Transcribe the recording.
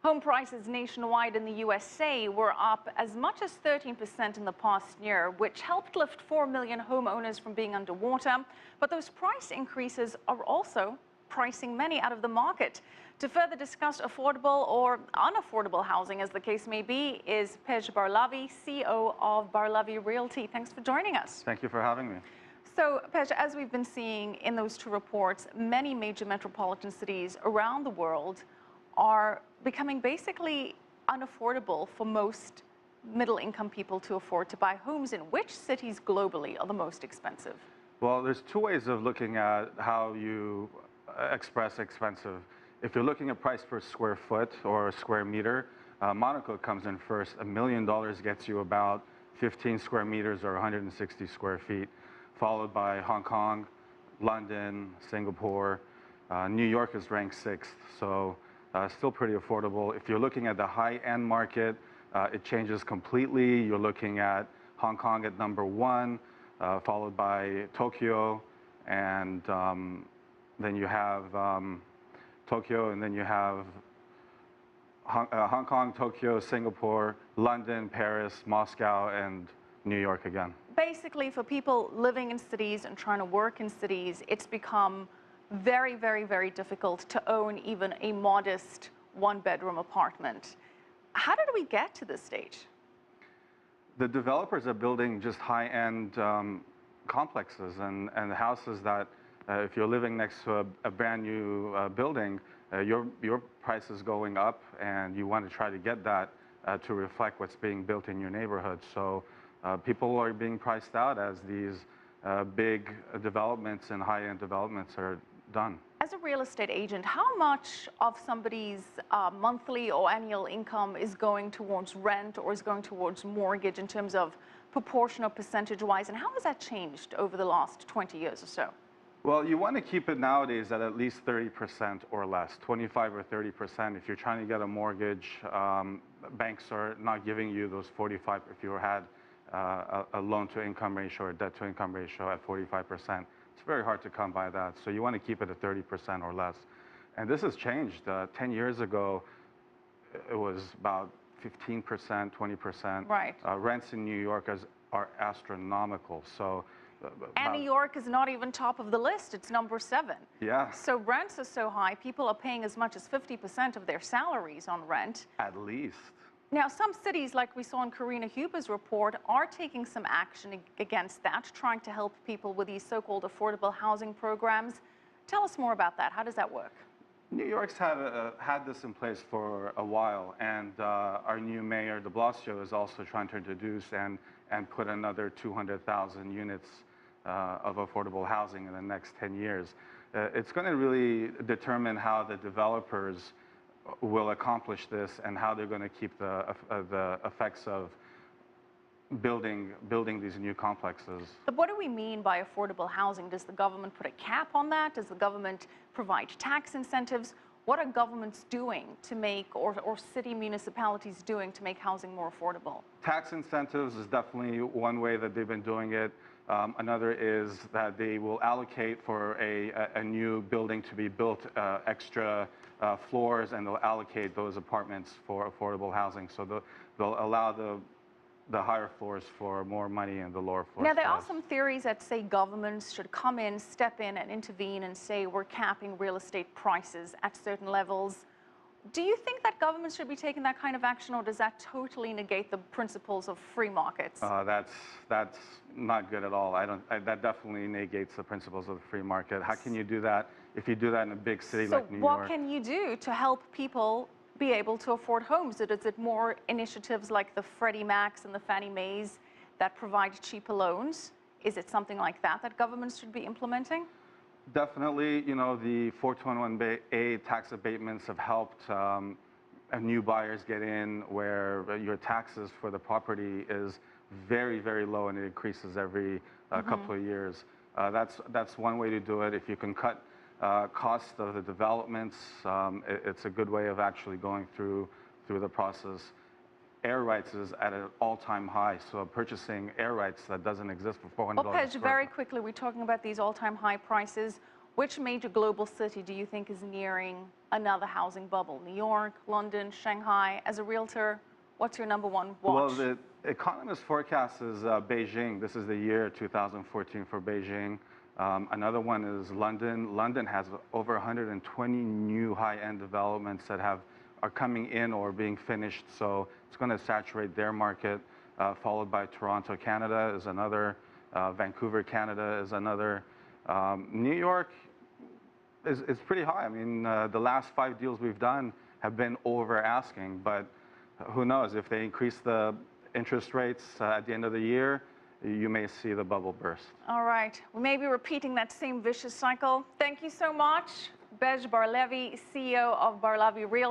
Home prices nationwide in the USA were up as much as 13% in the past year, which helped lift 4 million homeowners from being underwater. But those price increases are also pricing many out of the market. To further discuss affordable or unaffordable housing, as the case may be, is Pej Barlavi, CEO of Barlavi Realty. Thanks for joining us. Thank you for having me. So, Pej, as we've been seeing in those two reports, many major metropolitan cities around the world are becoming basically unaffordable for most middle-income people to afford to buy homes in. Which cities globally are the most expensive? Well, there's two ways of looking at how you express expensive. If you're looking at price per square foot or square meter, Monaco comes in first. $1 million gets you about 15 square meters or 160 square feet, followed by Hong Kong, London, Singapore. New York is ranked 6th, so still pretty affordable. If you're looking at the high-end market, it changes completely. You're looking at Hong Kong at #1, followed by Tokyo, and then you have Tokyo, and then you have Hong Kong, Tokyo, Singapore, London, Paris, Moscow, and New York again. Basically, for people living in cities and trying to work in cities, it's become very, very, very difficult to own even a modest one-bedroom apartment. How did we get to this stage? The developers are building just high-end complexes and houses that if you're living next to a brand new building, your price is going up, and you want to try to get that to reflect what's being built in your neighborhood. So people are being priced out as these big developments and high-end developments are done. As a real estate agent, how much of somebody's monthly or annual income is going towards rent or is going towards mortgage in terms of proportion or percentage-wise, and how has that changed over the last 20 years or so? Well, you want to keep it nowadays at least 30% or less, 25 or 30%. If you're trying to get a mortgage, banks are not giving you those 45. If you had a loan-to-income ratio or debt-to-income ratio at 45%, it's very hard to come by that. So you want to keep it at 30% or less. And this has changed. 10 years ago, it was about 15%, 20%. Right. Rents in New York are astronomical. So. And New York is not even top of the list. It's #7. Yeah. So rents are so high, people are paying as much as 50% of their salaries on rent. At least. Now, some cities, like we saw in Karina Huber's report, are taking some action against that, trying to help people with these so-called affordable housing programs. Tell us more about that. How does that work? New York's had this in place for a while, and our new mayor, de Blasio, is also trying to introduce and put another 200,000 units of affordable housing in the next 10 years. It's going to really determine how the developers will accomplish this and how they're going to keep the effects of building these new complexes. But what do we mean by affordable housing? Does the government put a cap on that? Does the government provide tax incentives? What are governments doing to make, or city municipalities doing to make housing more affordable? Tax incentives is definitely one way that they've been doing it. Another is that they will allocate for a new building to be built extra floors, and they'll allocate those apartments for affordable housing. So they'll allow the higher floors for more money and the lower floors. Now, there are some theories that say governments should come in, step in and intervene and say we're capping real estate prices at certain levels. Do you think that governments should be taking that kind of action, or does that totally negate the principles of free markets? That's not good at all. That definitely negates the principles of the free market. How can you do that if you do that in a big city like New York? So what can you do to help people be able to afford homes? Is it more initiatives like the Freddie Macs and the Fannie Maes that provide cheaper loans? Is it something like that that governments should be implementing? Definitely, you know, the 421A tax abatements have helped new buyers get in, where your taxes for the property is very, very low, and it increases every couple of years. That's one way to do it. If you can cut cost of the developments, it's a good way of actually going through the process. Air rights is at an all-time high, so purchasing air rights that doesn't exist for $400. Well, Pej, very quickly, we're talking about these all-time high prices. Which major global city do you think is nearing another housing bubble? New York, London, Shanghai? As a realtor, what's your number one watch? Well, the economist forecast is Beijing. This is the year 2014 for Beijing. Another one is London. London has over 120 new high-end developments that are coming in or being finished, so it's going to saturate their market. Followed by Toronto, Canada is another. Vancouver, Canada is another. New York is pretty high. I mean, the last 5 deals we've done have been over asking, but who knows? If they increase the interest rates at the end of the year, you may see the bubble burst. All right. We may be repeating that same vicious cycle. Thank you so much, Pej Barlavi, CEO of Barlavi Realty.